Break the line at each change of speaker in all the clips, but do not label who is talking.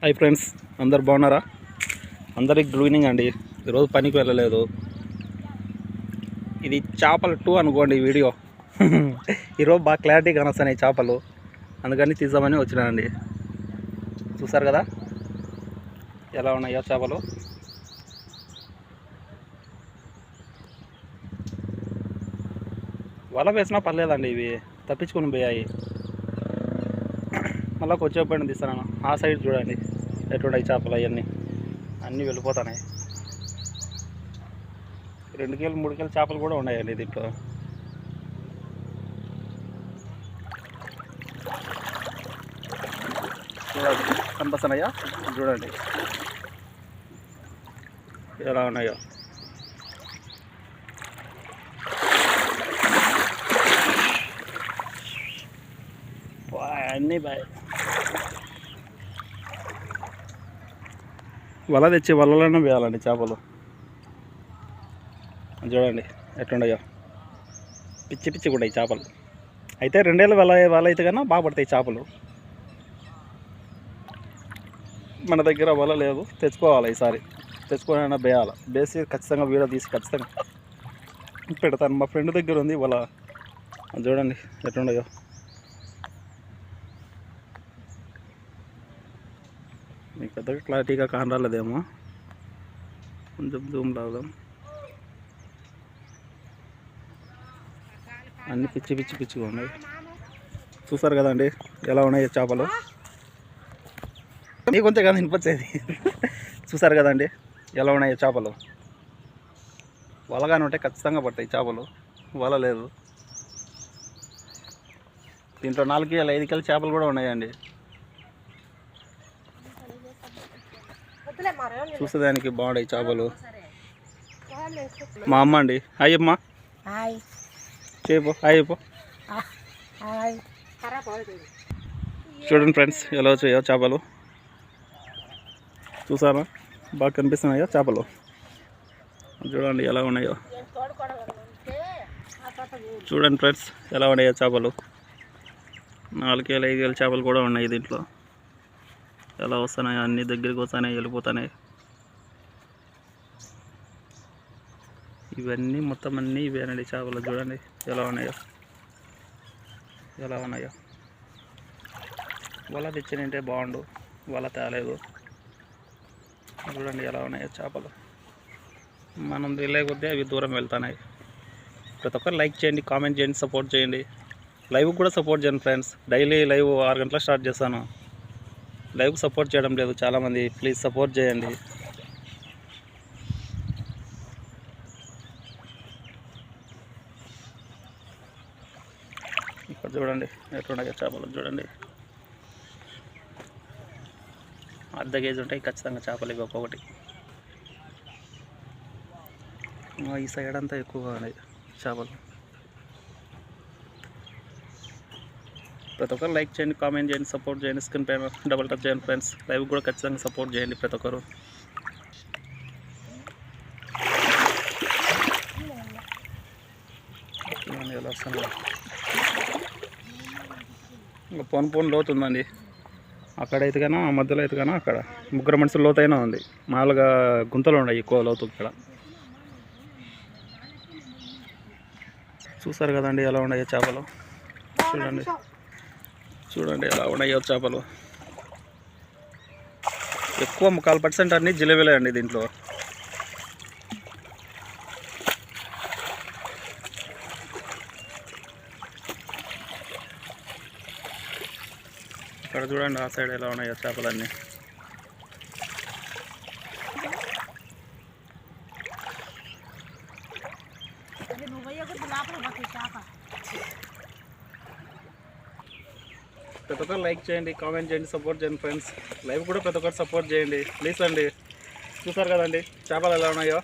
Hi friends, అందరు బాగున్నారా? అందరికి గుడ్ ఈవినింగ్ అండి. ఈరోజు పనికి వెళ్ళలేదు. ఇది చేపలు 2 అనుకోండి వీడియో. ఈరోజు బాగా క్లారిటీ కనొస్తున్నాయి చేపలు, అందుకని తీద్దామని వచ్చినానండి. చూసారు కదా ఎలా ఉన్నాయో చేపలు. వల వేసినా పర్లేదండి, ఇవి తప్పించుకొని పోయాయి. మళ్ళీ కొంచెం తీస్తాను. ఆ సైడ్ చూడండి ఎటువంటి చేపలు అవన్నీ అన్నీ వెళ్ళిపోతున్నాయి. 2 కేలు 3 కేలు చేపలు కూడా ఉన్నాయండి దీంట్లో. చూడండి కనిపిస్తున్నాయా? చూడండి ఎలా ఉన్నాయో. అన్నీ బాయ్. వల తెచ్చి వలలోనే వేయాలండి చేపలు. చూడండి ఎట్లున్నాయో, పిచ్చి పిచ్చి కూడా చేపలు. అయితే 2 ఏళ్ళు వల అయితే కన్నా బాగా పడతాయి చేపలు. మన దగ్గర వల లేదు, తెచ్చుకోవాలి. ఈసారి తెచ్చుకోనైనా వేయాలి. వేసి ఖచ్చితంగా వీడియో తీసి ఖచ్చితంగా పెడతాను. మా ఫ్రెండ్ దగ్గర ఉంది వల. చూడండి ఎట్లున్నాయో. మీకు పెద్దగా క్లారిటీగా కానరాలేదేమో, కొంచెం జూమ్ లాగుదాం. అన్నీ పిచ్చి పిచ్చి పిచ్చిగా ఉన్నాయి. చూసారు కదండి ఎలా ఉన్నాయి చేపలు. మీ కొంచెం కదా వినిపించేది. చూసారు కదండి ఎలా ఉన్నాయి చేపలు. వలగానే ఉంటే ఖచ్చితంగా పడతాయి చేపలు. వల లేదు. దీంట్లో 4 కేలు 5 కేలు చేపలు కూడా ఉన్నాయండి. చూసేదానికి బాగున్నాయి చేపలు. మా అమ్మ అండి. హాయ్ అమ్మ. చెప్పు హాయ్ చెప్పు. చూడండి ఫ్రెండ్స్ ఎలా వచ్చాయో చేపలు. చూసారా బాగా కనిపిస్తున్నాయో చేపలు. చూడండి ఎలా ఉన్నాయో. చూడండి ఫ్రెండ్స్ ఎలా ఉన్నాయో చేపలు. 4 కేలు 5 కేలు చేపలు కూడా ఉన్నాయి దీంట్లో. ఎలా వస్తున్నాయి, అన్నీ దగ్గరికి వస్తున్నాయి, వెళ్ళిపోతున్నాయి. ఇవన్నీ మొత్తం అన్నీ ఇవేనండి చేపలు. చూడండి ఎలా ఉన్నాయో, ఎలా ఉన్నాయో. వల తెచ్చినంటే బాగుండు, వల తేలేదు. చూడండి ఎలా ఉన్నాయో చేపలు. మనం వెళ్ళే కొద్దీ అవి దూరం వెళ్తున్నాయి. ప్రతి ఒక్కరు లైక్ చేయండి, కామెంట్ చేయండి, సపోర్ట్ చేయండి. లైవ్ కూడా సపోర్ట్ చేయండి ఫ్రెండ్స్. డైలీ లైవ్ 6 గంటలకు స్టార్ట్ చేస్తాను. లైవ్ సపోర్ట్ చేయడం లేదు చాలామంది. ప్లీజ్ సపోర్ట్ చేయండి. ఇక్కడ చూడండి ఎట్లున్నాయో చేపలు. చూడండి అర్ధ కేజీ ఉంటాయి ఖచ్చితంగా చేపలు ఇవి ఒక్కొక్కటి. ఈ సైడ్ అంతా ఎక్కువగా ఉన్నాయి చేపలు. ప్రతి ఒక్కరు లైక్ చేయండి, కామెంట్ చేయండి, సపోర్ట్ చేయండి. స్క్రీన్ పైన డబుల్ టచ్ చేయండి ఫ్రెండ్స్. లైవ్ కూడా ఖచ్చితంగా సపోర్ట్ చేయండి ప్రతి ఒక్కరు. ఎలా వస్తుంది ఇంకా పోను లోతుందండి. అక్కడైతే కానీ ఆ మధ్యలో అయితే కానీ అక్కడ 3 మనుషులు లోతైనా ఉంది. మామూలుగా గుంతలు ఉన్నాయి ఎక్కువ లోతు ఇక్కడ. చూసారు కదండి ఎలా ఉన్నాయో చేపలు. చూడండి చూడండి ఎలా ఉన్నాయో చేపలు. ఎక్కువ 1/4% అన్నీ జిలేబీలే అండి దీంట్లో. ఇక్కడ చూడండి ఆ సైడ్ ఎలా ఉన్నాయో చేపలన్నీ. ప్రతి ఒక్కరు లైక్ చేయండి, కామెంట్ చేయండి, సపోర్ట్ చేయండి ఫ్రెండ్స్. లైవ్ కూడా ప్రతి ఒక్కరు సపోర్ట్ చేయండి ప్లీజ్ అండి. చూసారు కదండి చేపలు ఎలా ఉన్నాయో.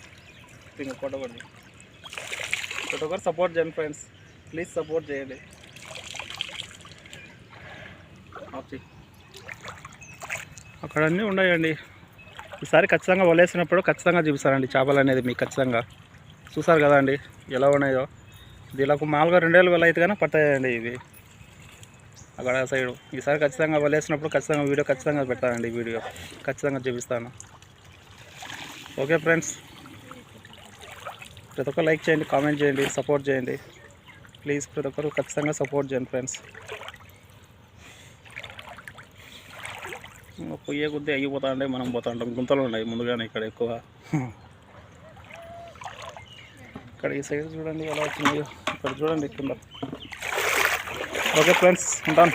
ఇంకా కొట్టకూడదు. ప్రతి ఒక్కరు సపోర్ట్ చేయండి ఫ్రెండ్స్. ప్లీజ్ సపోర్ట్ చేయండి. అక్కడ అన్నీ ఉన్నాయండి. ఈసారి ఖచ్చితంగా వలేసినప్పుడు ఖచ్చితంగా చూపిస్తానండి చేపలు అనేది మీకు ఖచ్చితంగా. చూసారు కదండి ఎలా ఉన్నాయో. దీనికి మామూలుగా 2 ఏళ్ళు వల అయితే కానీ పడతాయండి ఇవి. అక్కడ సైడు. ఈసారి ఖచ్చితంగా వలేసినప్పుడు ఖచ్చితంగా వీడియో ఖచ్చితంగా పెడతానండి. వీడియో ఖచ్చితంగా చూపిస్తాను. ఓకే ఫ్రెండ్స్, ప్రతి ఒక్కరు లైక్ చేయండి, కామెంట్ చేయండి, సపోర్ట్ చేయండి. ప్లీజ్ ప్రతి ఒక్కరు ఖచ్చితంగా సపోర్ట్ చేయండి ఫ్రెండ్స్. పొయ్యే కొద్దీ అయిపోతా ఉంటే మనం పోతా ఉంటాం. గుంతలు ఉన్నాయి ముందుగానే ఇక్కడ ఎక్కువ. ఇక్కడ ఈ సైడ్ చూడండి ఎలా వచ్చినాయో, ఇక్కడ చూడండి కింద. ఓకే ఫ్రెండ్స్, ఉంటాను.